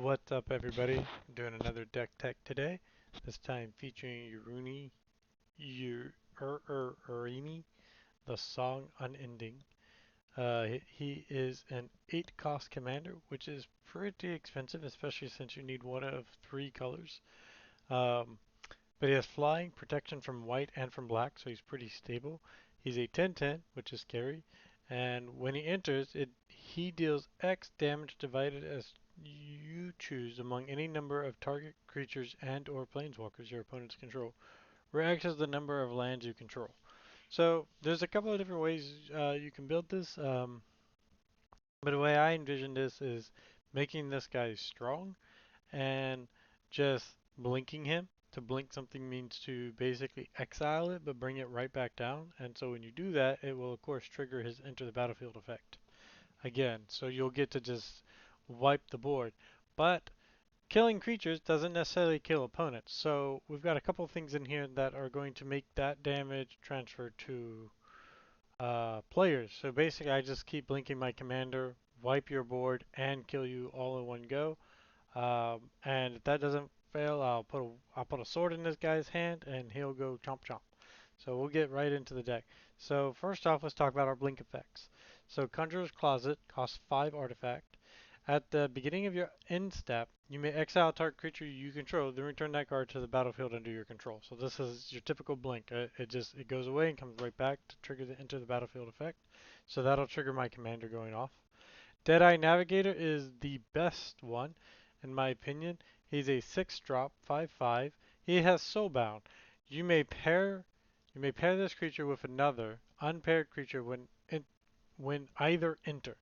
What's up, everybody? I'm doing another deck tech today. This time featuring Ureni, the Song Unending. He is an 8 cost commander, which is pretty expensive, especially since you need one of 3 colors. Um, but he has flying, protection from white and from black, so he's pretty stable. He's a 10/10, which is scary. And when he enters, he deals X damage divided as you choose among any number of target creatures and or planeswalkers your opponents control, where X is the number of lands you control. So there's a couple of different ways you can build this, but the way I envision this is making this guy strong and just blinking him. To blink something means to basically exile it but bring it right back down, and so when you do that, it will of course trigger his enter the battlefield effect again. So you'll get to just wipe the board. But killing creatures doesn't necessarily kill opponents. So we've got a couple of things in here that are going to make that damage transfer to players. So basically I just keep blinking my commander, wipe your board, and kill you all in one go. And if that doesn't fail, I'll put a sword in this guy's hand and he'll go chomp chomp. So we'll get right into the deck. So first off, let's talk about our blink effects. So Conjurer's Closet costs 5 artifact. At the beginning of your end step, you may exile a target creature you control, then return that card to the battlefield under your control. So this is your typical blink. It goes away and comes right back to trigger the enter the battlefield effect. So that'll trigger my commander going off. Deadeye Navigator is the best one, in my opinion. He's a 6 drop, 5/5. He has Soulbound. You may pair this creature with another unpaired creature when either enter.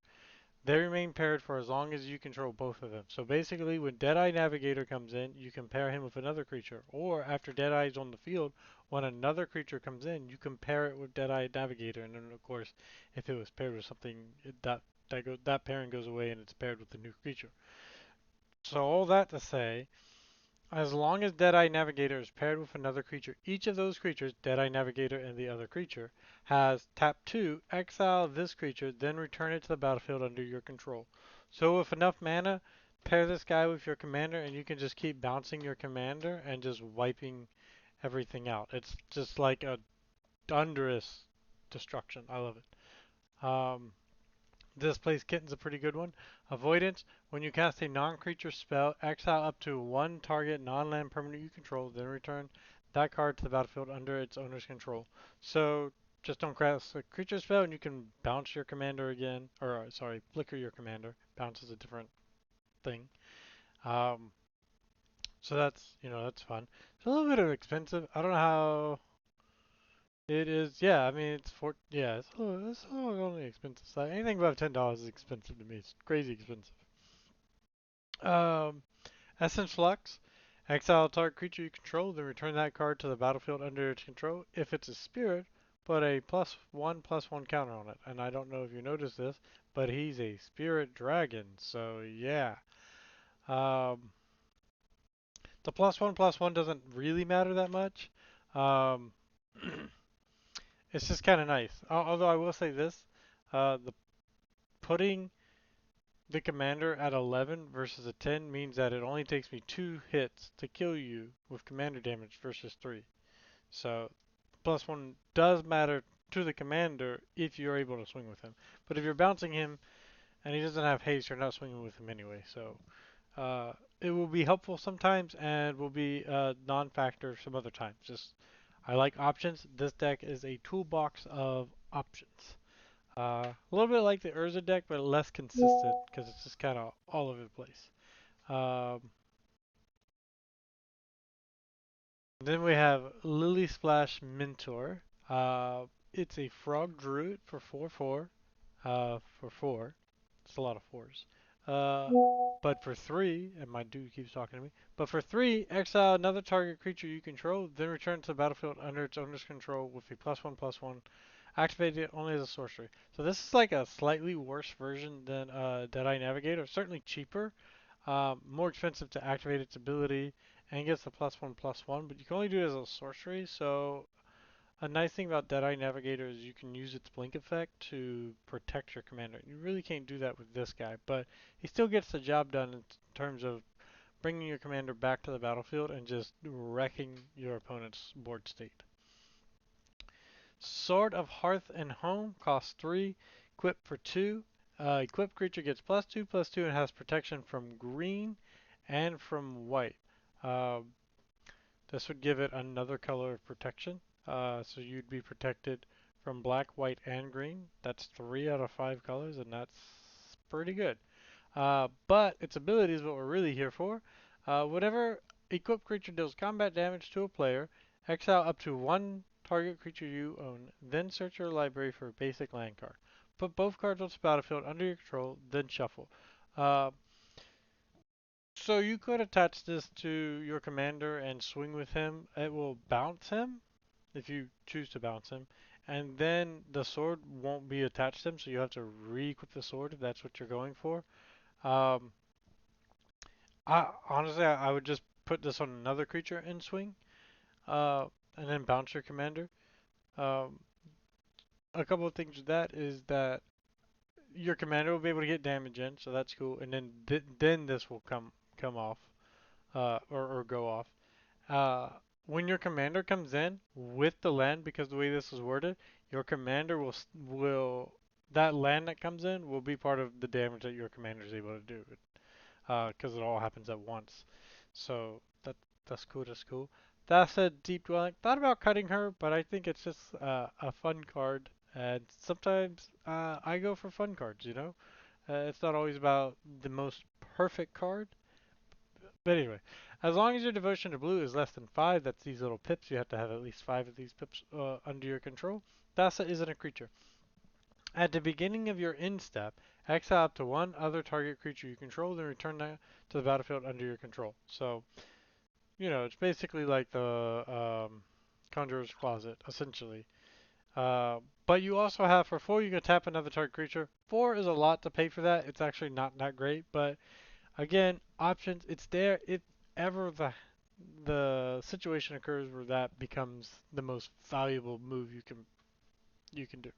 They remain paired for as long as you control both of them. So basically, when Deadeye Navigator comes in, you can pair him with another creature. Or after Deadeye is on the field, when another creature comes in, you can pair it with Deadeye Navigator. And then, of course, if it was paired with something, that pairing goes away and it's paired with a new creature. So all that to say, as long as Deadeye Navigator is paired with another creature, each of those creatures, Deadeye Navigator and the other creature, has tap 2, exile this creature, then return it to the battlefield under your control. So with enough mana, pair this guy with your commander and you can just keep bouncing your commander and just wiping everything out. It's just like a thunderous destruction. I love it. Displaced Kitten's a pretty good one. Avoidance. When you cast a non-creature spell, exile up to one target non-land permanent you control, then return that card to the battlefield under its owner's control. So just don't cast a creature spell and you can bounce your commander again. Or, sorry, flicker your commander. Bounce is a different thing. Um, so that's fun. It's a little bit of expensive. I don't know how it is. Yeah, I mean, it's a little on the expensive side. Anything above $10 is expensive to me. It's crazy expensive. Um, Essence Flux. Exile a target creature you control, then return that card to the battlefield under its control. If it's a spirit, put a +1/+1 counter on it. And I don't know if you noticed this, but he's a spirit dragon, so yeah. Um, the +1/+1 doesn't really matter that much. Um, it's just kind of nice. Although I will say this, the putting the commander at 11 versus a 10 means that it only takes me 2 hits to kill you with commander damage versus 3. So +1 does matter to the commander if you're able to swing with him. But if you're bouncing him and he doesn't have haste, you're not swinging with him anyway. So it will be helpful sometimes and will be non-factor some other times. Just I like options. This deck is a toolbox of options. A little bit like the Urza deck, but less consistent because it's just kind of all over the place. Um, then we have Lily Splash Mentor. It's a frog druid for 4/4. For 4. It's a lot of 4s. Uh, but for 3, and my dude keeps talking to me. But for 3, exile another target creature you control, then return to the battlefield under its owner's control with a +1/+1. Activate it only as a sorcery. So this is like a slightly worse version than Deadeye Navigator. Certainly cheaper, more expensive to activate its ability, and gets the +1/+1. But you can only do it as a sorcery. So a nice thing about Deadeye Navigator is you can use its blink effect to protect your commander. You really can't do that with this guy, but he still gets the job done in terms of bringing your commander back to the battlefield and just wrecking your opponent's board state. Sword of Hearth and Home costs 3, equip for 2. Equipped creature gets +2/+2 and has protection from green and from white. Uh, this would give it another color of protection. So you'd be protected from black, white, and green. That's 3 out of 5 colors, and that's pretty good. But its ability is what we're really here for. Whenever equipped creature deals combat damage to a player, exile up to one target creature you own, then search your library for a basic land card. Put both cards onto the battlefield under your control, then shuffle. Uh, so you could attach this to your commander and swing with him. It will bounce him if you choose to bounce him. And then the sword won't be attached to him, so you have to re-equip the sword if that's what you're going for. Um, honestly, I would just put this on another creature and swing, uh, and then bounce your commander. Um, a couple of things with that is that your commander will be able to get damage in, so that's cool. And then then this will come off, or go off. Uh, when your commander comes in with the land, because the way this is worded, your commander will that land that comes in will be part of the damage that your commander is able to do, because it all happens at once. So that's cool. That's cool. That said, Deep Dwelling. Thought about cutting her, but I think it's just a fun card, and sometimes I go for fun cards. It's not always about the most perfect card. But anyway, as long as your devotion to blue is less than 5, that's these little pips. You have to have at least 5 of these pips under your control. Thassa isn't a creature. At the beginning of your end step, exile up to one other target creature you control, then return that to the battlefield under your control. So, it's basically like the Conjurer's Closet, essentially. But you also have, for 4, you can tap another target creature. 4 is a lot to pay for that. It's actually not that great, but again, options, it's there if ever the situation occurs where that becomes the most valuable move you can do.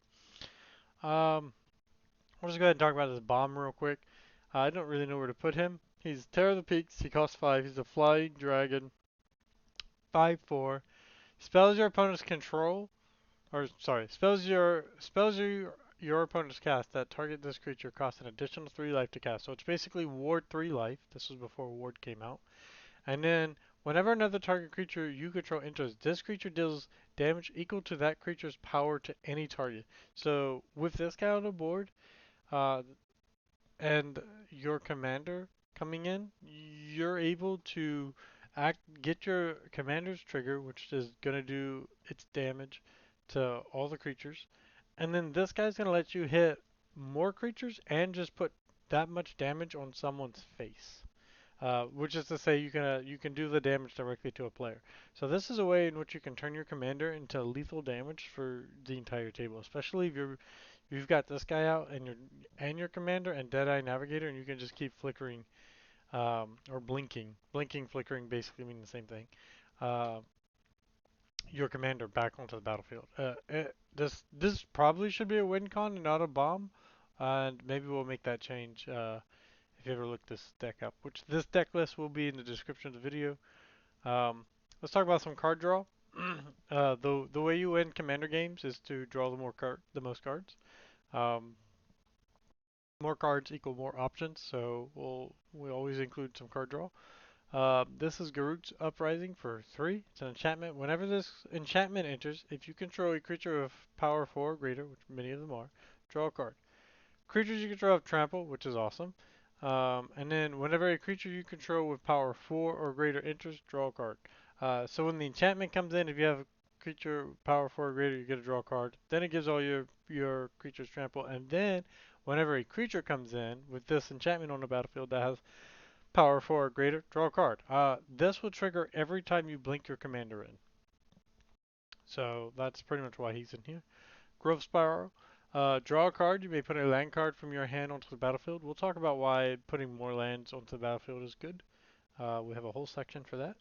I'll just go ahead and talk about this bomb real quick. I don't really know where to put him. He's Terror of the Peaks. He costs 5. He's a flying dragon. 5/4. Spells your opponent's control, or sorry, spells your opponent's cast that target this creature cost an additional 3 life to cast. So it's basically ward 3 life. This was before ward came out. And then whenever another target creature you control enters, this creature deals damage equal to that creature's power to any target. So with this guy on the board, uh, and your commander coming in, you're able to get your commander's trigger, which is going to do its damage to all the creatures. And then this guy's going to let you hit more creatures and just put that much damage on someone's face. Which is to say you can do the damage directly to a player. So this is a way in which you can turn your commander into lethal damage for the entire table, especially if you've got this guy out and your commander and Deadeye Navigator, and you can just keep flickering or blinking. Blinking, flickering basically mean the same thing. Uh, your commander back onto the battlefield. This probably should be a win con and not a bomb, and maybe we'll make that change if you ever look this deck up. Which this deck list will be in the description of the video. Um, let's talk about some card draw. The way you win commander games is to draw the most cards. Um, more cards equal more options, so we always include some card draw. This is Garruk's Uprising for 3. It's an enchantment. Whenever this enchantment enters, if you control a creature of power 4 or greater, which many of them are, draw a card. Creatures you control have trample, which is awesome. And then whenever a creature you control with power 4 or greater enters, draw a card. So when the enchantment comes in, if you have a creature with power 4 or greater, you get to draw a card. Then it gives all your creatures trample. And then whenever a creature comes in with this enchantment on the battlefield that has power 4 or greater, draw a card. This will trigger every time you blink your commander in. So that's pretty much why he's in here. Growth Spiral. Draw a card. You may put a land card from your hand onto the battlefield. We'll talk about why putting more lands onto the battlefield is good. We have a whole section for that.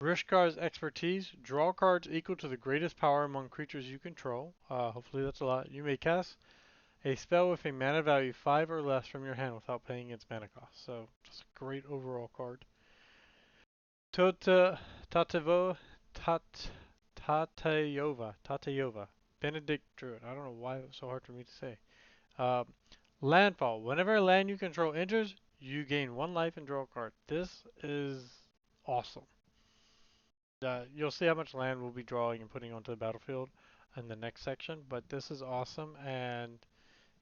Rishkar's Expertise. Draw cards equal to the greatest power among creatures you control. Hopefully that's a lot. You may cast A spell with a mana value 5 or less from your hand without paying its mana cost. So, just a great overall card. Tota Tatevo Tat Tatayova. Benedict Druid. I don't know why it was so hard for me to say. Uh, Landfall. Whenever a land you control enters, you gain 1 life and draw a card. This is awesome. You'll see how much land we'll be drawing and putting onto the battlefield in the next section, but this is awesome, and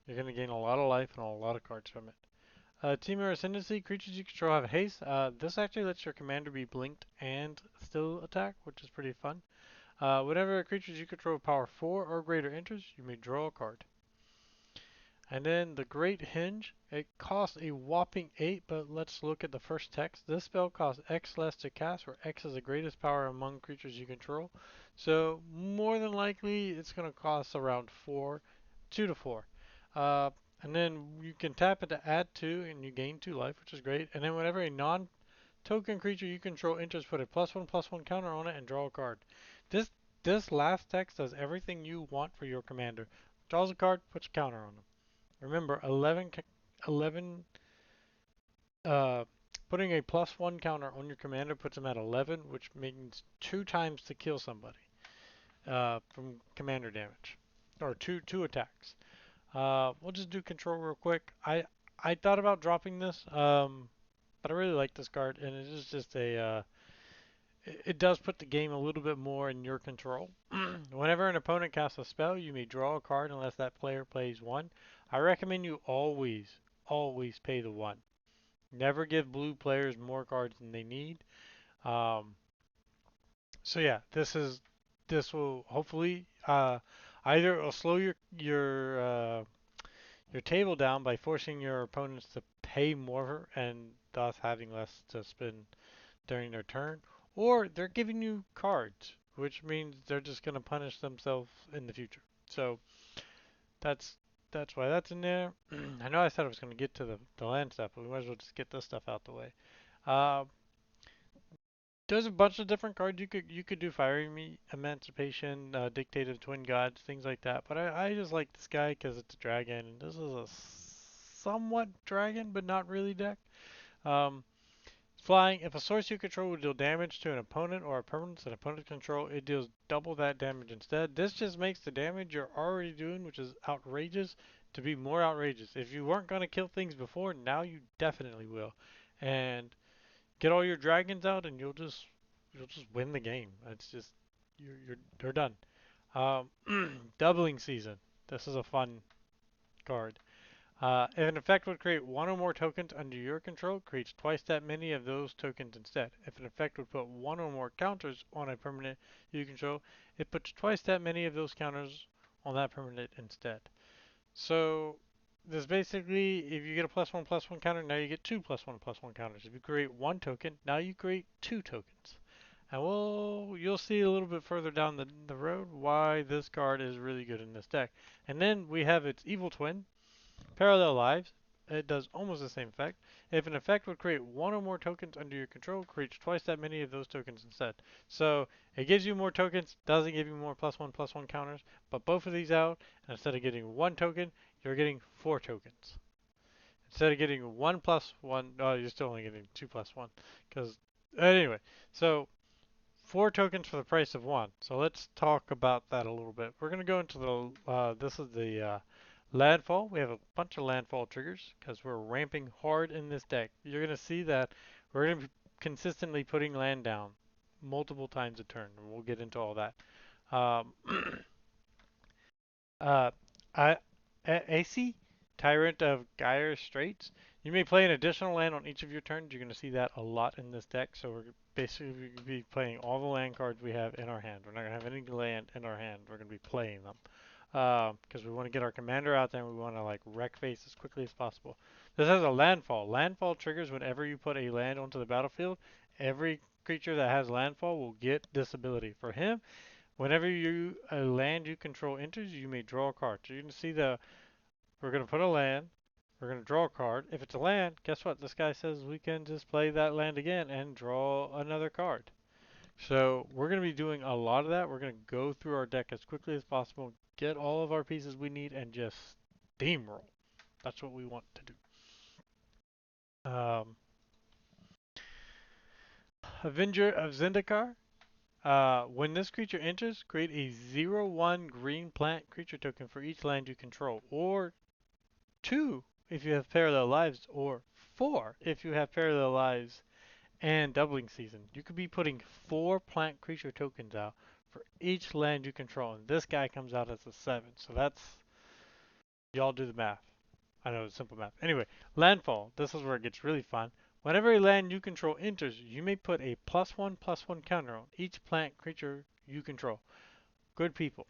you're going to gain a lot of life and a lot of cards from it. Temur Ascendancy, creatures you control have haste. This actually lets your commander be blinked and still attack, which is pretty fun. Whenever a creature you control power 4 or greater enters, you may draw a card. And then the Great Hinge, it costs a whopping 8, but let's look at the first text. This spell costs X less to cast, where X is the greatest power among creatures you control. So more than likely, it's going to cost around 4, 2 to 4. Uh, and then you can tap it to add 2, and you gain 2 life, which is great. And then whenever a non-token creature you control enters, put a +1/+1 counter on it and draw a card. This this last text does everything you want for your commander. Draws a card, puts a counter on them. Remember, 11, uh, putting a +1 counter on your commander puts him at 11, which means 2 times to kill somebody from commander damage, or two attacks. We'll just do control real quick. I thought about dropping this, but I really like this card, and it is just it does put the game a little bit more in your control. Whenever an opponent casts a spell, you may draw a card unless that player plays one. I recommend you always pay the one. Never give blue players more cards than they need. Um, so yeah, this will hopefully either it'll slow your table down by forcing your opponents to pay more and thus having less to spend during their turn, or they're giving you cards, which means they're just going to punish themselves in the future. So that's that's why that's in there. I know I said I was going to get to the land stuff, but we might as well just get this stuff out the way. Uh, there's a bunch of different cards you could do. Fiery Emancipation, Dictative Twin Gods, things like that. But I just like this guy because it's a dragon, and this is a somewhat dragon, but not really deck. Um, Flying, if a source you control will deal damage to an opponent or a permanent an opponent control, it deals double that damage instead. This just makes the damage you're already doing, which is outrageous, to be more outrageous. If you weren't going to kill things before, now you definitely will. And get all your dragons out and you'll just win the game. It's just they're done. Doubling season. This is a fun card. If an effect would create one or more tokens under your control, it creates twice that many of those tokens instead. If an effect would put one or more counters on a permanent you control, it puts twice that many of those counters on that permanent instead. So this basically, if you get a +1/+1 counter, now you get two +1/+1 counters. If you create one token, now you create two tokens. And you'll see a little bit further down the road why this card is really good in this deck. And then we have its evil twin, Parallel Lives. It does almost the same effect. If an effect would create one or more tokens under your control, creates twice that many of those tokens instead. So it gives you more tokens, doesn't give you more +1/+1 counters, but both of these out, and instead of getting one token, you're getting four tokens. Instead of getting one plus one, oh, you're still only getting 2+1. Because anyway, so four tokens for the price of one. So let's talk about that a little bit. We're going to go into this is the Landfall. We have a bunch of landfall triggers because we're ramping hard in this deck. You're going to see that we're going to be consistently putting land down multiple times a turn, and we'll get into all that. Um, uh, I, AC, Tyrant of Gyre Straits. You may play an additional land on each of your turns. You're going to see that a lot in this deck. So we're basically going to be playing all the land cards we have in our hand. We're not going to have any land in our hand. We're going to be playing them because we want to get our commander out there and we want to like wreck face as quickly as possible. This has a landfall. Landfall triggers whenever you put a land onto the battlefield. Every creature that has landfall will get this ability. For him, whenever a land you control enters, you may draw a card. So you can see we're going to put a land, we're going to draw a card. If it's a land, guess what? This guy says we can just play that land again and draw another card. So we're going to be doing a lot of that. We're going to go through our deck as quickly as possible, get all of our pieces we need, and just steamroll. That's what we want to do. Avenger of Zendikar. When this creature enters, create a 0/1 green plant creature token for each land you control, or 2 if you have parallel lives, or 4 if you have parallel lives and doubling season. You could be putting 4 plant creature tokens out for each land you control, and this guy comes out as a 7. So that's, y'all do the math. I know it's simple math. Anyway, landfall. This is where it gets really fun. Whenever a land you control enters, you may put a +1/+1 counter on each plant creature you control. Good people.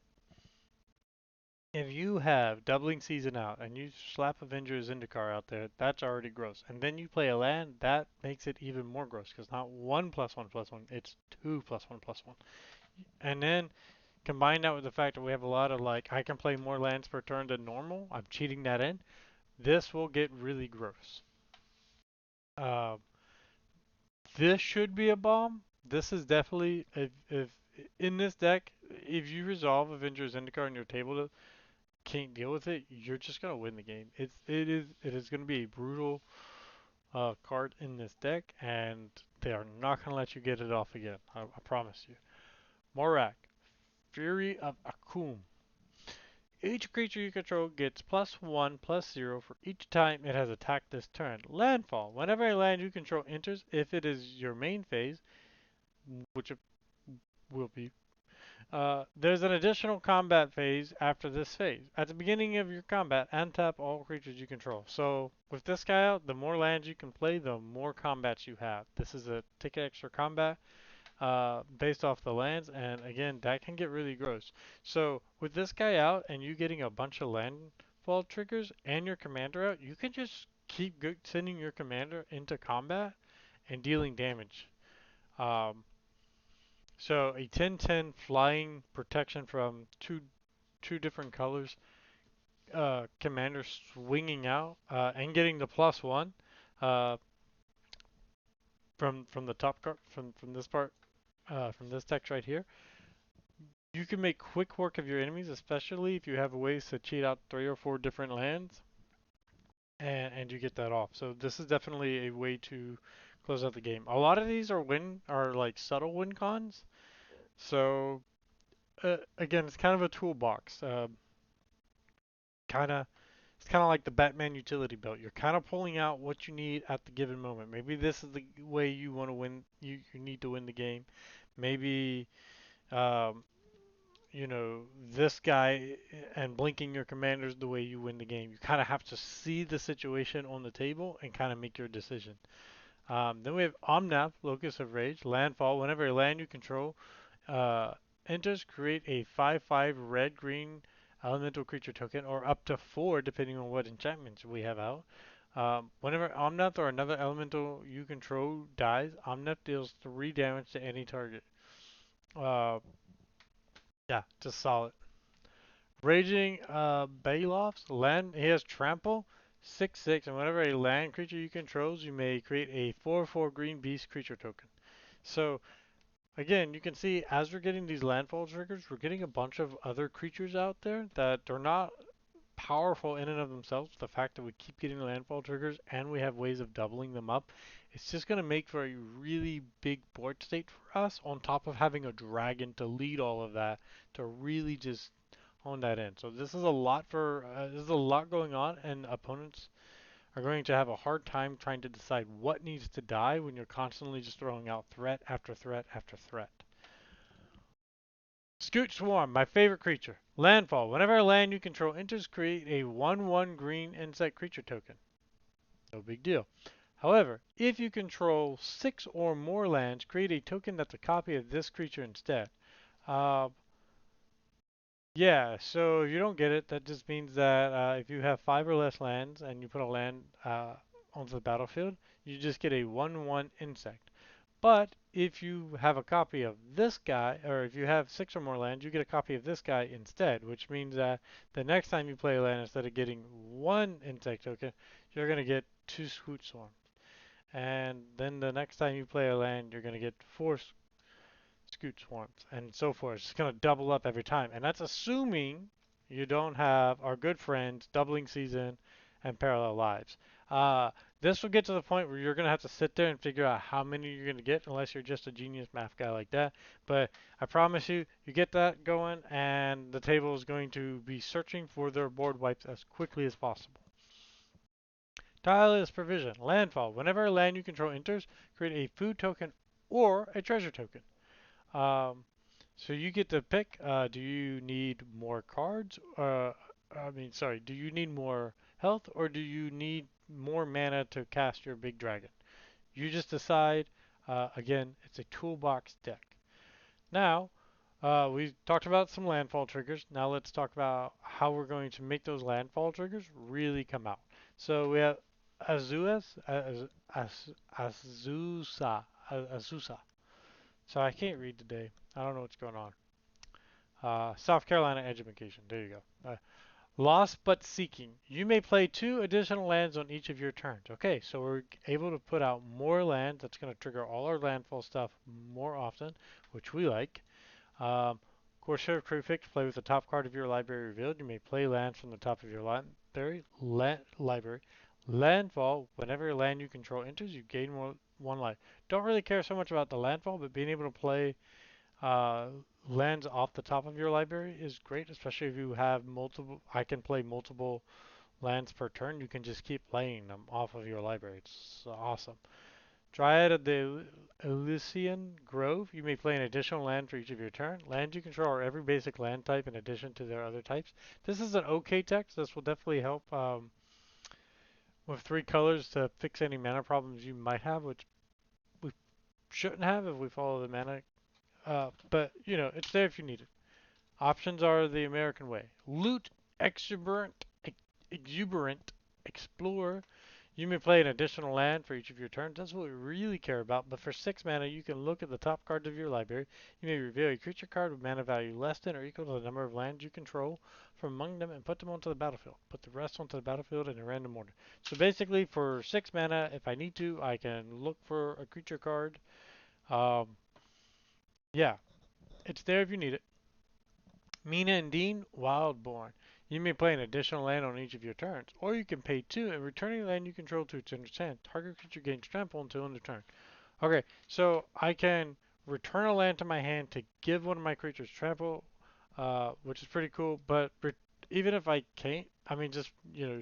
If you have doubling season out and you slap Avenger of Zendikar out there, that's already gross. And then you play a land, that makes it even more gross because not 1/+1/+1, it's 2/+1/+1. And then combine that with the fact that we have a lot of like, I can play more lands per turn than normal. I'm cheating that in. This will get really gross. Uh, this should be a bomb. This is definitely, if in this deck, if you resolve Avenger of Zendikar on your table can't deal with it, you're just gonna win the game. It is gonna be a brutal card in this deck, and they are not gonna let you get it off again. I promise you. Morak, Fury of Akum. Each creature you control gets +1/+0 for each time it has attacked this turn. Landfall. Whenever a land you control enters, if it is your main phase, which it will be, there's an additional combat phase after this phase. At the beginning of your combat, untap all creatures you control. So with this guy out, the more lands you can play, the more combats you have. This is a ticket extra combat based off the lands, and again, that can get really gross. So with this guy out and you getting a bunch of landfall triggers and your commander out, you can just keep sending your commander into combat and dealing damage. Um, so a 10/10 flying protection from two different colors, commander swinging out and getting the +1 uh, from the top card from this part from this text right here. You can make quick work of your enemies, especially if you have ways to cheat out 3 or 4 different lands, and you get that off. So this is definitely a way to close out the game. A lot of these are like subtle win cons. So again, it's kind of a toolbox. Kind of It's kind of like the Batman utility belt. You're kind of pulling out what you need at the given moment. Maybe this is the way you want to win. You need to win the game. Maybe um, this guy and blinking your commanders the way you win the game. You kind of have to see the situation on the table and kind of make your decision. Then we have Omnath, Locus of Rage, Landfall. Whenever a land you control uh, enters, create a 5/5 red-green elemental creature token, or up to 4 depending on what enchantments we have out. Whenever Omnath or another elemental you control dies, Omnath deals 3 damage to any target. Uh, yeah, just solid. Raging Baloths, land, he has Trample, 6/6, and whenever a land creature you control, you may create a 4/4 green beast creature token. So again, you can see as we're getting these landfall triggers, we're getting a bunch of other creatures out there that are not powerful in and of themselves. The fact that we keep getting landfall triggers and we have ways of doubling them up, it's just going to make for a really big board state for us, on top of having a dragon to lead all of that to really just hone that in. So this is a lot going on, and opponents are going to have a hard time trying to decide what needs to die when you're constantly just throwing out threat after threat after threat. Scoot Swarm, my favorite creature. Landfall. Whenever a land you control enters, create a 1/1 green insect creature token. No big deal. However, if you control 6 or more lands, create a token that's a copy of this creature instead. Uh, yeah, so if you don't get it, that just means that if you have 5 or less lands and you put a land onto the battlefield, you just get a 1/1 insect. But if you have a copy of this guy, or if you have 6 or more lands, you get a copy of this guy instead, which means that the next time you play a land, instead of getting 1 insect token, you're going to get 2 Scoot Swarms. And then the next time you play a land, you're going to get 4 Scoot Swarms, and so forth. It's going to double up every time. And that's assuming You don't have our good friends, Doubling Season, and Parallel Lives. Uh, this will get to the point where you're going to have to sit there and figure out how many you're going to get, unless you're just a genius math guy like that. But I promise you, you get that going, and the table is going to be searching for their board wipes as quickly as possible. Tireless Provision. Landfall. Whenever a land you control enters, create a food token or a treasure token. Um, so you get to pick. Do you need more cards? Sorry. Do you need more health, or do you need more mana to cast your big dragon? You just decide. Again, it's a toolbox deck. Now, we talked about some landfall triggers. Now let's talk about how we're going to make those landfall triggers really come out. So we have Azuas, Azusa. So I can't read today. I don't know what's going on. South Carolina Education. There you go. Lost but Seeking. You may play 2 additional lands on each of your turns. Okay, so we're able to put out more lands. That's going to trigger all our landfall stuff more often, which we like. Corsair Prefix, play with the top card of your library revealed. You may play lands from the top of your library. Landfall, whenever a land you control enters, you gain 1 life. Don't really care so much about the landfall, but being able to play uh, lands off the top of your library is great, especially if you have multiple. I can play multiple lands per turn. You can just keep playing them off of your library. It's awesome. Dryad of the Elysian Grove. You may play an additional land for each of your turn. Lands you control are every basic land type in addition to their other types. This is an okay text. This will definitely help with 3 colors to fix any mana problems you might have, which we shouldn't have if we follow the mana. But, it's there if you need it. Options are the American way. Loot exuberant explorer. You may play an additional land for each of your turns. That's what we really care about. But for 6 mana, you can look at the top cards of your library. You may reveal a creature card with mana value less than or equal to the number of lands you control from among them and put them onto the battlefield. Put the rest onto the battlefield in a random order. So basically, for 6 mana, if I need to, I can look for a creature card. Um, yeah, it's there if you need it. Mina and Dean, Wildborn. You may play an additional land on each of your turns, or you can pay 2 and returning land you control to its owner's hand. Target creature gains trample until end of turn. Okay, so I can return a land to my hand to give one of my creatures trample, which is pretty cool. But even if I can't, just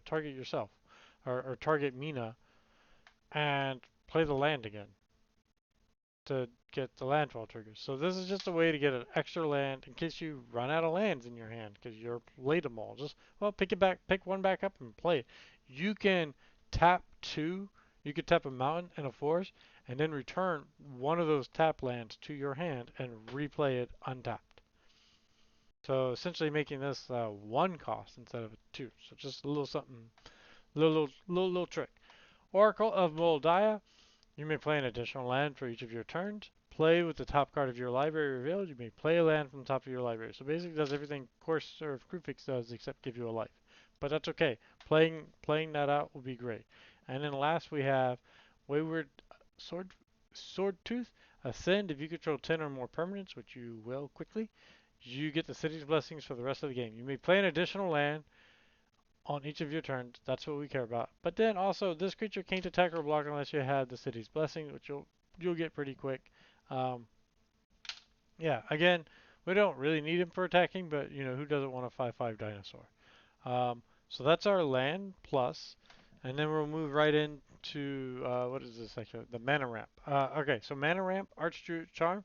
target yourself, or target Mina and play the land again to get the landfall triggers. So this is just a way to get an extra land in case you run out of lands in your hand because you're played them all. Just pick one back up and play it. You can tap 2. You could tap a mountain and a forest, and then return one of those tap lands to your hand and replay it untapped. So essentially making this 1 cost instead of a 2. So just a little something, little trick. Oracle of Moldiah. You may play an additional land for each of your turns. Play with the top card of your library revealed. You may play a land from the top of your library. So basically, it does everything Corsair Prefix does except give you a life. But that's okay. Playing that out will be great. And then last we have Wayward Sword Swordtooth. Ascend. If you control 10 or more permanents, which you will quickly, you get the city's blessings for the rest of the game. You may play an additional land on each of your turns. That's what we care about. But then also, this creature can't attack or block unless you have the city's blessing, which you'll get pretty quick. Um, yeah, again, we don't really need him for attacking, but who doesn't want a 5/5 dinosaur? So that's our land plus, and then we'll move right into what is this section? The mana ramp. Okay, so mana ramp, Archdruid Charm.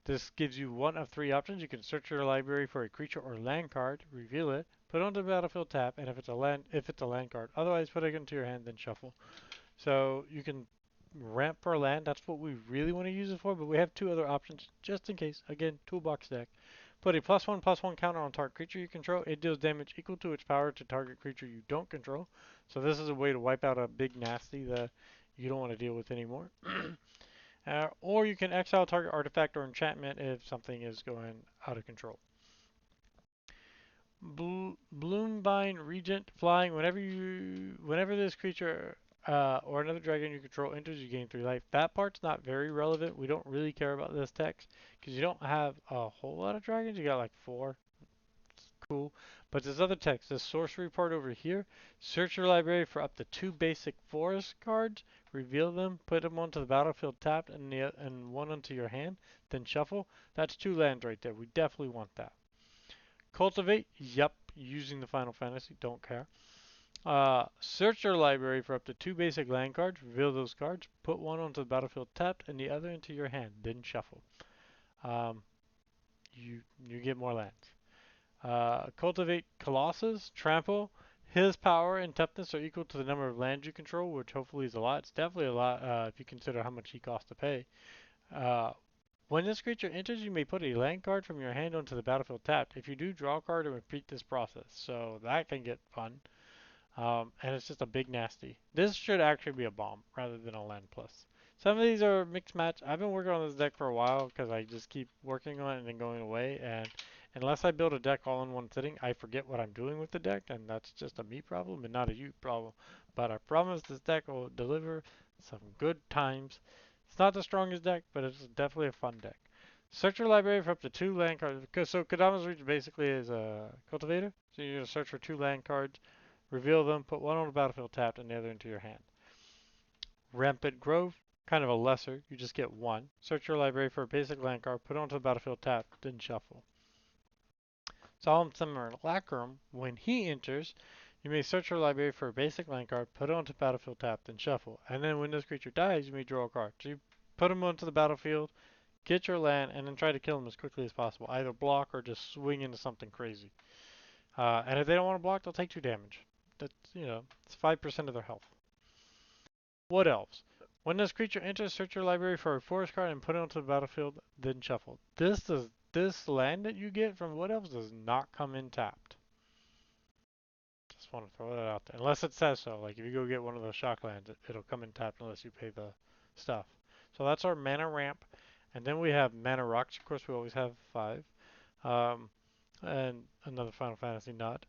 This gives you one of 3 options. You can search your library for a creature or land card, reveal it, put it onto the battlefield, tap, and if it's a land card. Otherwise, put it into your hand, then shuffle. So you can ramp for a land. That's what we really want to use it for. But we have 2 other options just in case. Again, toolbox deck. Put a +1/+1 counter on target creature you control. It deals damage equal to its power to target creature you don't control. So this is a way to wipe out a big nasty that you don't want to deal with anymore. Or you can exile target artifact or enchantment if something is going out of control. Bloombind Regent flying. Whenever this creature or another dragon you control enters, you gain 3 life. That part's not very relevant. We don't really care about this text because you don't have a whole lot of dragons. You got like 4. cool. But this other text, this sorcery part over here, search your library for up to 2 basic forest cards, reveal them, put them onto the battlefield tapped, and one onto your hand, then shuffle. That's 2 lands right there. We definitely want that. Cultivate, yep, using the Final Fantasy, don't care. Search your library for up to 2 basic land cards, reveal those cards, put one onto the battlefield tapped, and the other into your hand, then shuffle. Um, you get more lands. Cultivate Colossus, Trample. His power and toughness are equal to the number of lands you control, which hopefully is a lot. It's definitely a lot if you consider how much he costs to pay. Uh, when this creature enters, you may put a land card from your hand onto the battlefield tapped. If you do, draw a card and repeat this process. So that can get fun. And it's just a big nasty. This should actually be a bomb rather than a land plus. Some of these are mixed match. I've been working on this deck for a while because I just keep working on it and then going away. And unless I build a deck all in one sitting, I forget what I'm doing with the deck, and that's just a me problem and not a you problem. But I promise this deck will deliver some good times. It's not the strongest deck, but it's definitely a fun deck. Search your library for up to 2 land cards. So Kodama's Reach basically is a cultivator. So you're going to search for 2 land cards. Reveal them, put one on the battlefield tapped and the other into your hand. Rampant Grove, kind of a lesser, you just get 1. Search your library for a basic land card, put it onto the battlefield tapped, then shuffle. Solemn Simulacrum, when he enters, you may search your library for a basic land card, put it onto the battlefield tapped, then shuffle. And then when this creature dies, you may draw a card. So you put him onto the battlefield, get your land, and then try to kill him as quickly as possible. Either block or just swing into something crazy. And if they don't want to block, they'll take 2 damage. That's, it's 5% of their health. Wood Elves. When this creature enters, search your library for a forest card and put it onto the battlefield, then shuffle. This land that you get from Wood Elves does not come in tapped. Just want to throw that out there. Unless it says so. Like if you go get one of those shock lands, it'll come in tapped unless you pay the stuff. So that's our mana ramp. And then we have mana rocks. Of course, we always have 5. And another Final Fantasy nod.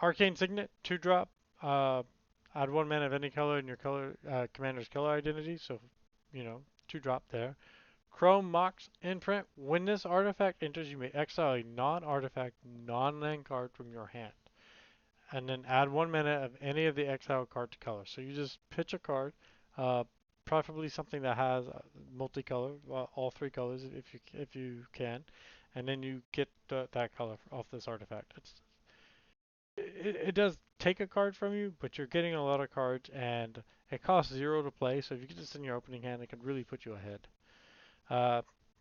Arcane Signet, 2-drop. Add 1 mana of any color in your commander's color identity. So, 2-drop there. Chrome Mox Imprint. When this artifact enters, you may exile a non-artifact, non-land card from your hand. And then add 1 mana of any of the exiled card to color. So you just pitch a card, uh, preferably something that has multicolor, all 3 colors if you can, and then you get that color off this artifact. It does take a card from you, but you're getting a lot of cards, and it costs 0 to play, so if you get this in your opening hand, it can really put you ahead.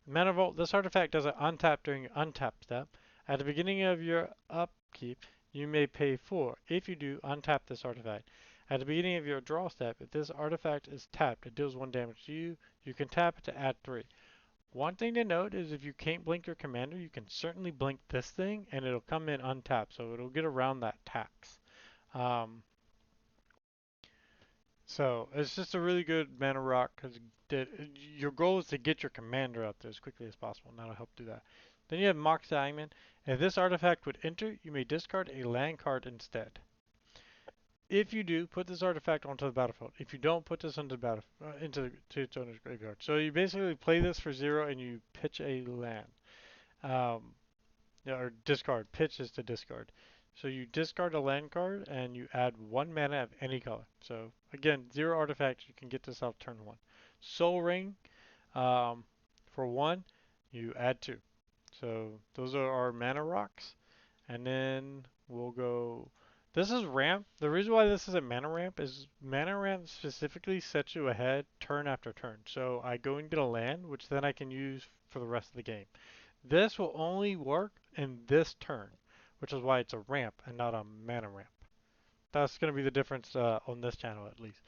Mana Vault, this artifact does an untap during your untap step. At the beginning of your upkeep, you may pay 4. If you do, untap this artifact. At the beginning of your draw step, if this artifact is tapped, it deals 1 damage to you. You can tap it to add 3. One thing to note is if you can't blink your commander, you can certainly blink this thing and it'll come in untapped, so it'll get around that tax. Um, so it's just a really good mana rock because your goal is to get your commander out there as quickly as possible, and that'll help do that. Then you have Mox Diamond. If this artifact would enter, you may discard a land card instead. If you do, put this artifact onto the battlefield. If you don't, put this into the into its owner's graveyard. So you basically play this for 0 and you pitch a land. Um, or discard. Pitch is to discard. So you discard a land card and you add 1 mana of any color. So again, 0 artifacts, you can get this out turn 1. Soul Ring, for 1, you add 2. So those are our mana rocks. And then we'll go. This is ramp. The reason why this is a mana ramp is mana ramp specifically sets you ahead turn after turn. So I go and get a land, which then I can use for the rest of the game. This will only work in this turn, which is why it's a ramp and not a mana ramp. That's going to be the difference on this channel at least.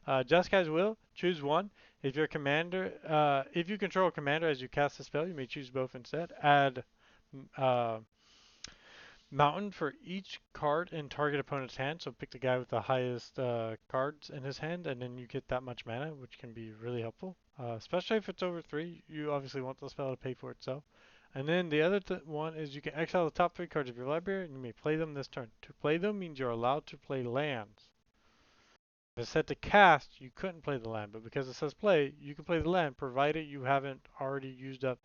Jeskai Will, choose 1. If your commander, if you control a commander as you cast a spell, you may choose both instead. Add uh, Mountain for each card in target opponent's hand. So pick the guy with the highest cards in his hand, and then you get that much mana, which can be really helpful. Especially if it's over 3, you obviously want the spell to pay for itself. And then the other one is you can exile the top 3 cards of your library, and you may play them this turn. To play them means you're allowed to play lands. If it said to cast, you couldn't play the land, but because it says play, you can play the land, provided you haven't already used up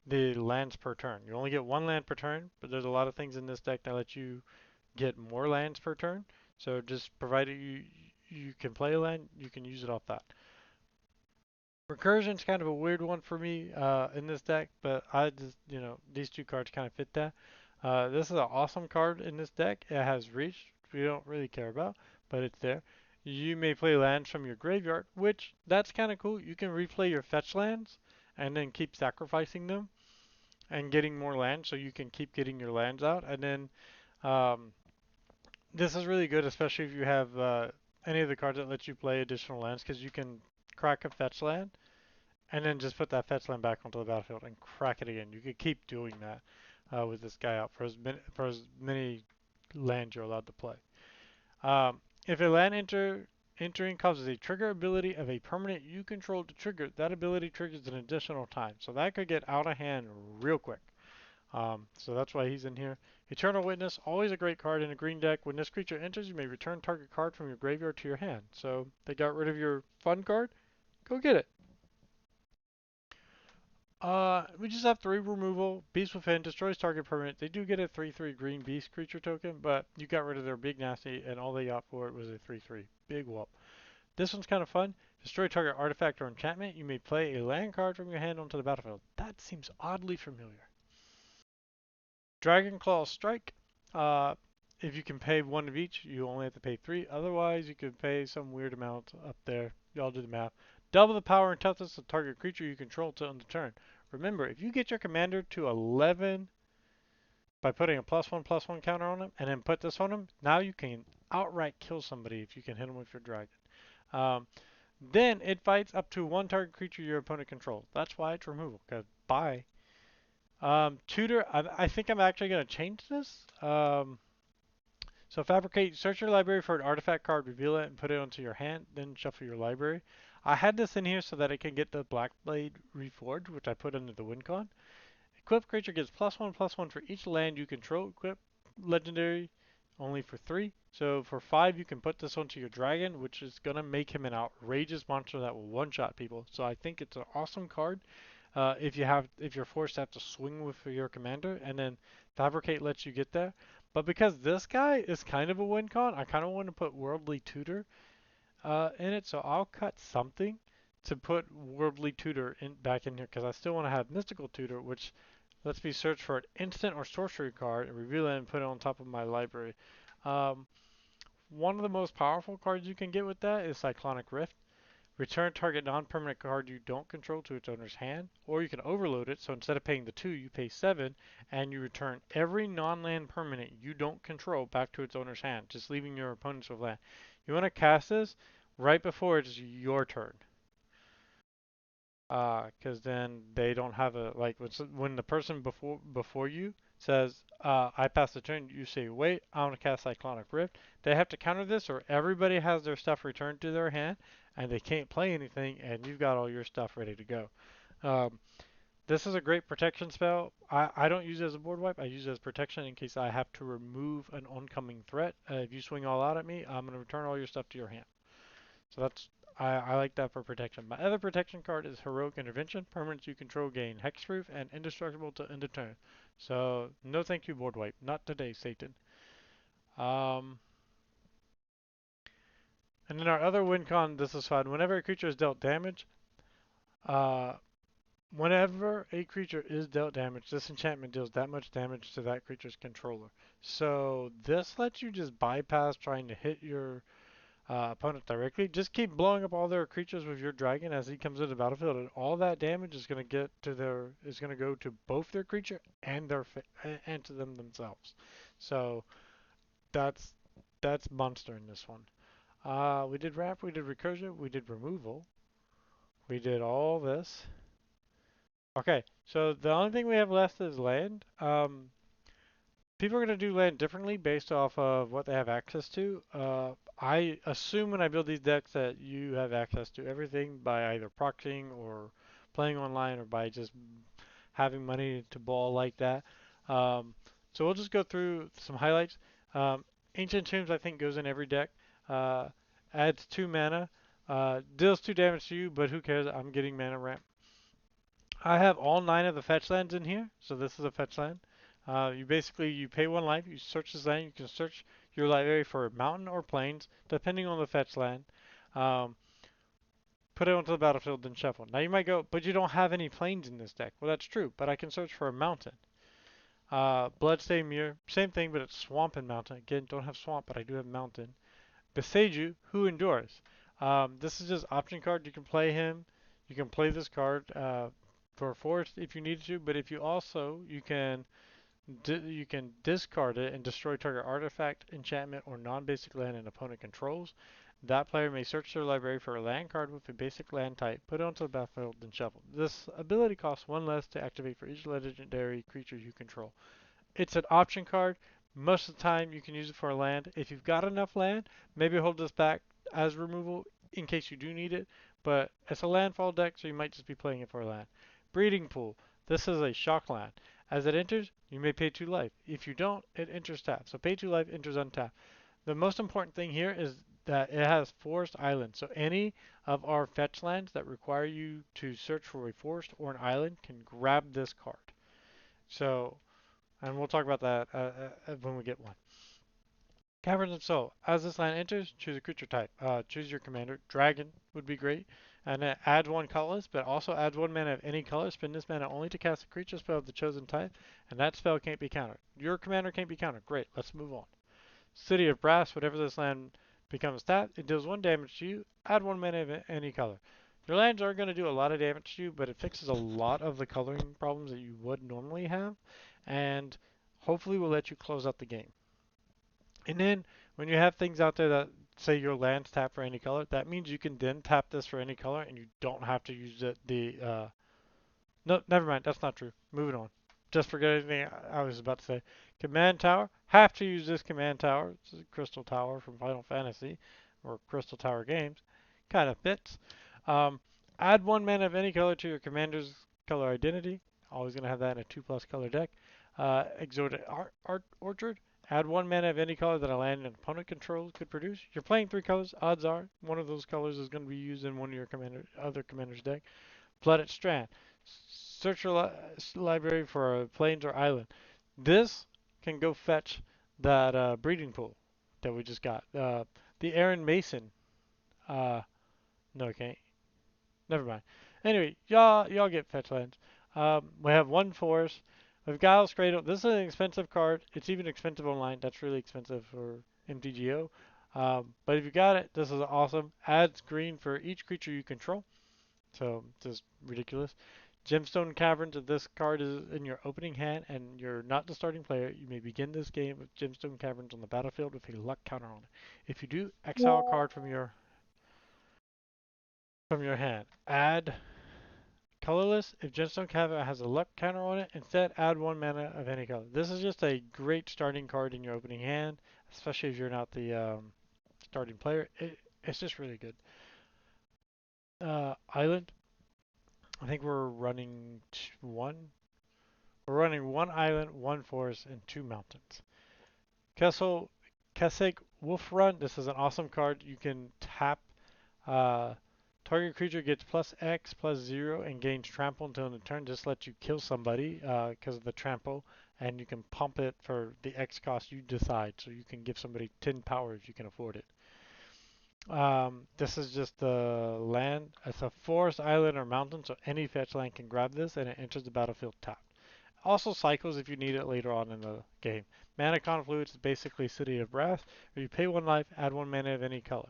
the lands per turn. You only get one land per turn, but there's a lot of things in this deck that let you get more lands per turn. So just provided you can play a land, you can use it off that. Recursion's kind of a weird one for me in this deck, but I just, these two cards kind of fit that. This is an awesome card in this deck. It has reach, we don't really care about, but it's there. You may play lands from your graveyard, which that's kind of cool. You can replay your fetch lands and then keep sacrificing them and getting more lands so you can keep getting your lands out. And then um, this is really good, especially if you have any of the cards that let you play additional lands, because you can crack a fetch land and then just put that fetch land back onto the battlefield and crack it again. You could keep doing that with this guy out for as many lands you're allowed to play. If a land entering causes a trigger ability of a permanent you control to trigger, that ability triggers an additional time. So that could get out of hand real quick. So that's why he's in here. Eternal Witness, always a great card in a green deck. When this creature enters, you may return target card from your graveyard to your hand. So they got rid of your fun card. Go get it. We just have 3 removal. Beast Within destroys target permanent. They do get a 3/3 green beast creature token, but you got rid of their big nasty, and all they got for it was a 3/3. Big whoop. This one's kind of fun. Destroy target artifact or enchantment. You may play a land card from your hand onto the battlefield. That seems oddly familiar. Dragonclaw Strike. Uh, if you can pay 1 of each, you only have to pay 3. Otherwise, you can pay some weird amount up there. Y'all do the math. Double the power and toughness of target creature you control to end the turn. Remember, if you get your commander to 11 by putting a +1/+1 counter on him, and then put this on him, now you can outright kill somebody if you can hit him with your dragon. Um, then it fights up to 1 target creature your opponent controls. That's why it's removal. Because bye. Tutor, I think I'm actually going to change this. So fabricate, search your library for an artifact card, reveal it, and put it onto your hand, then shuffle your library. I had this in here so that it can get the Blackblade Reforged, which I put into the win con. Equip creature gets +1/+1 for each land you control. Equip legendary only for 3. So for 5 you can put this onto your dragon, which is going to make him an outrageous monster that will one-shot people. So I think it's an awesome card. If you're forced to have to swing with your commander, and then fabricate lets you get there. But because this guy is kind of a win con, I kind of want to put Worldly Tutor in it, so I'll cut something to put Worldly Tutor back in here because I still want to have Mystical Tutor, which lets me search for an instant or sorcery card and reveal it and put it on top of my library. Um, One of the most powerful cards you can get with that is Cyclonic Rift. Return target non-permanent card you don't control to its owner's hand, or you can overload it, so instead of paying the 2, you pay 7, and you return every non-land permanent you don't control back to its owner's hand, just leaving your opponents with land. You want to cast this right before it's your turn. Because then they don't have a, like, when the person before you says, I pass the turn, you say, wait, I want to cast Cyclonic Rift. They have to counter this, or everybody has their stuff returned to their hand, and they can't play anything, and you've got all your stuff ready to go. Um, this is a great protection spell. I don't use it as a board wipe. I use it as protection in case I have to remove an oncoming threat. If you swing all out at me, I'm going to return all your stuff to your hand. So I like that for protection. My other protection card is Heroic Intervention. Permanents you control gain hexproof and indestructible to end a turn. So no thank you board wipe. Not today, Satan. Um, and then our other win con, this is fun. Whenever a creature is dealt damage, uh, whenever a creature is dealt damage, this enchantment deals that much damage to that creature's controller. So this lets you just bypass trying to hit your opponent directly. Just keep blowing up all their creatures with your dragon as he comes into the battlefield, and all that damage is going to go to both their creature and and to them themselves. So that's monster in this one. We did wrap, we did recursion, we did removal, we did all this. Okay, so the only thing we have left is land. People are going to do land differently based off of what they have access to. I assume when I build these decks that you have access to everything by either proxying or playing online or by just having money to ball like that. Um, so we'll just go through some highlights. Ancient Tombs I think goes in every deck. Uh, Adds 2 mana. Deals 2 damage to you, but who cares? I'm getting mana ramp. I have all 9 of the fetch lands in here, so this is a fetch land. You pay 1 life, you search this land, you can search your library for mountain or plains, depending on the fetch land. Um, Put it onto the battlefield, then shuffle. Now you might go, but you don't have any plains in this deck. Well, that's true, but I can search for a mountain. Bloodstained Mirror, same thing, but it's swamp and mountain. Again, don't have swamp, but I do have mountain. Beseiju, Who Endures. This is just option card. You can play him. You can play this card for forest if you need to, but if you also you can discard it and destroy target artifact, enchantment, or non-basic land an opponent controls. That player may search their library for a land card with a basic land type, put it onto the battlefield, then shuffle. This ability costs 1 less to activate for each legendary creature you control. It's an option card. Most of the time you can use it for a land. If you've got enough land, maybe hold this back as removal in case you do need it. But it's a landfall deck, so you might just be playing it for a land. Breeding Pool. This is a shock land. As it enters, you may pay 2 life. If you don't, it enters tapped. So pay 2 life, enters untapped. The most important thing here is that it has forest islands. So any of our fetch lands that require you to search for a forest or an island can grab this card. So and we'll talk about that when we get one. Caverns of Soul. As this land enters, choose a creature type. Choose your commander. Dragon would be great. And it adds 1 colorless, but also adds 1 mana of any color. Spend this mana only to cast a creature spell of the chosen type, and that spell can't be countered. Your commander can't be countered. Great, let's move on. City of Brass. Whatever this land becomes tapped, it deals 1 damage to you. Add 1 mana of any color. Your lands are going to do a lot of damage to you, but it fixes a lot of the coloring problems that you would normally have, and hopefully will let you close out the game. And then when you have things out there that say your land's tap for any color, that means you can then tap this for any color, and you don't have to use no, never mind. That's not true. Moving on. Just forget anything I was about to say. Command Tower. Have to use this Command Tower. It's a Crystal Tower from Final Fantasy or Crystal Tower games. Kind of fits. Um, Add 1 mana of any color to your commander's color identity. Always going to have that in a 2+ color deck. Exotic Orchard. Add 1 mana of any color that a land an opponent controls could produce. You're playing 3 colors. Odds are one of those colors is going to be used in one of your other commander's deck. Flooded Strand. Search your library for a plains or island. This can go fetch that breeding pool that we just got. The Aaron Mason. No, it can't. Never mind. Anyway, y'all get fetch lands. We have 1 forest. We've got Cradle. This is an expensive card. It's even expensive online. That's really expensive for MTGO. But if you got it, this is awesome. Adds green for each creature you control. So just ridiculous. Gemstone Caverns. If this card is in your opening hand and you're not the starting player, you may begin this game with Gemstone Caverns on the battlefield with a luck counter on it. If you do, exile a card from your hand. Add colorless. If Gemstone Cavern has a luck counter on it, instead add 1 mana of any color. This is just a great starting card in your opening hand, especially if you're not the starting player. It's just really good. Island. I think we're running 1. We're running 1 island, 1 forest, and 2 mountains. Castle Kasek Wolf Run. This is an awesome card. You can tap uh, target creature gets +X +0 and gains trample until the turn. Just lets you kill somebody because of the trample, and you can pump it for the X cost you decide. So you can give somebody 10 power if you can afford it. This is just the land. It's a forest, island, or mountain, so any fetch land can grab this, and it enters the battlefield tapped. Also cycles if you need it later on in the game. Mana Confluence is basically City of Brass, where you pay 1 life, add 1 mana of any color.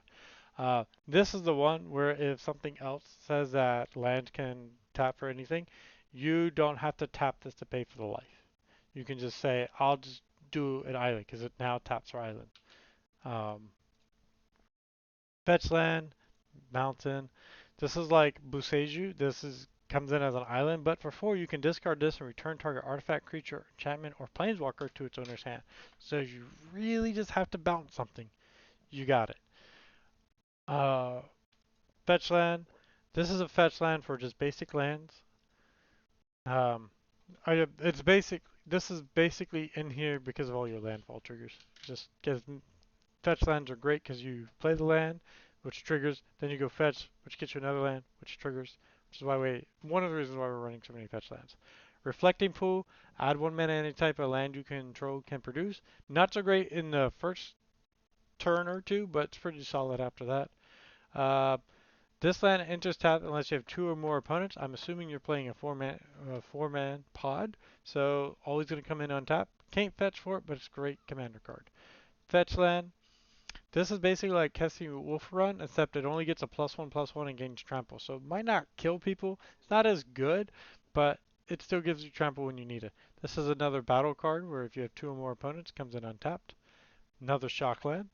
This is the one where if something else says that land can tap for anything, you don't have to tap this to pay for the life. You can just say, I'll just do an island because it now taps for island. Fetch land, mountain. This is like Buseju. This is comes in as an island, but for 4 you can discard this and return target artifact, creature, enchantment, or planeswalker to its owner's hand. So you really just have to bounce something. You got it. Uh, Fetch land. This is a fetch land for just basic lands. Um, it's basic. This is basically in here because of all your landfall triggers. Just because fetch lands are great because you play the land, which triggers, then you go fetch, which gets you another land, which triggers, which is one of the reasons why we're running so many fetch lands. Reflecting Pool, add 1 mana any type of land you control can produce. Not so great in the first turn or two, but it's pretty solid after that. Uh, this land enters tap unless you have 2 or more opponents. I'm assuming you're playing a 4-man pod, so always going to come in on tap. Can't fetch for it, but it's a great commander card. Fetch land. This is basically like Kessie Wolf Run, except it only gets a +1/+1 and gains trample. So it might not kill people. It's not as good, but it still gives you trample when you need it. This is another battle card where if you have 2 or more opponents, it comes in untapped. Another shock land.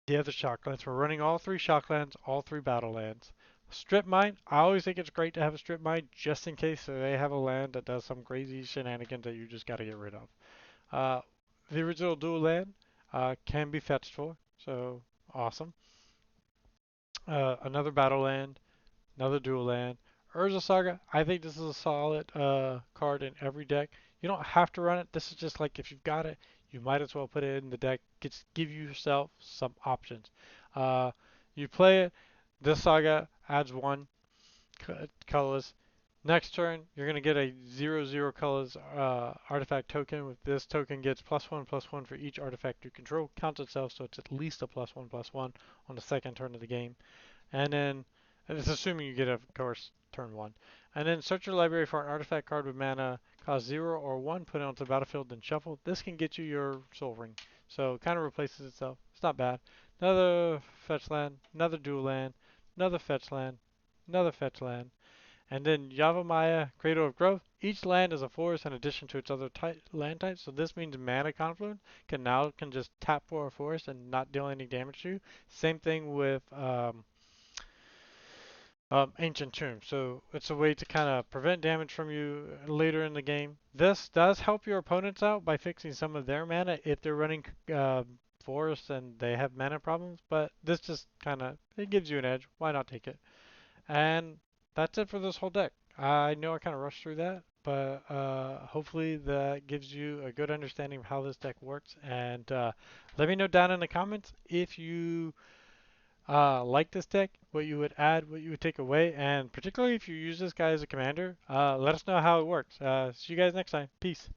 The other shock lands. We're running all 3 shock lands, all 3 battle lands. Strip Mine. I always think it's great to have a Strip Mine just in case they have a land that does some crazy shenanigans that you just got to get rid of. Uh, the original dual land can be fetched for, so awesome. Another battle land, another dual land. Urza Saga, I think this is a solid card in every deck. You don't have to run it. This is just like if you've got it, you might as well put it in the deck. Give yourself some options. Uh, you play it. This saga adds 1 colorless. Next turn, you're going to get a 0/0 colors artifact token. With this token gets +1/+1 for each artifact you control. Counts itself, so it's at least a +1/+1 on the second turn of the game. And then, and it's assuming you get, of course, turn 1. And then search your library for an artifact card with mana cost 0 or 1, put it onto the battlefield, then shuffle. This can get you your Soul Ring. So it kind of replaces itself. It's not bad. Another fetch land, another dual land, another fetch land, another fetch land. And then Yavimaya, Cradle of Growth. Each land is a forest in addition to its other land types. So this means Mana Confluence can just tap for a forest and not deal any damage to you. Same thing with Ancient Tomb. So it's a way to kind of prevent damage from you later in the game. This does help your opponents out by fixing some of their mana if they're running forests and they have mana problems. But this just kind of, it gives you an edge. Why not take it? And that's it for this whole deck. I know I kind of rushed through that, but hopefully that gives you a good understanding of how this deck works. And let me know down in the comments if you like this deck, what you would add, what you would take away, and particularly if you use this guy as a commander, let us know how it works. See you guys next time. Peace.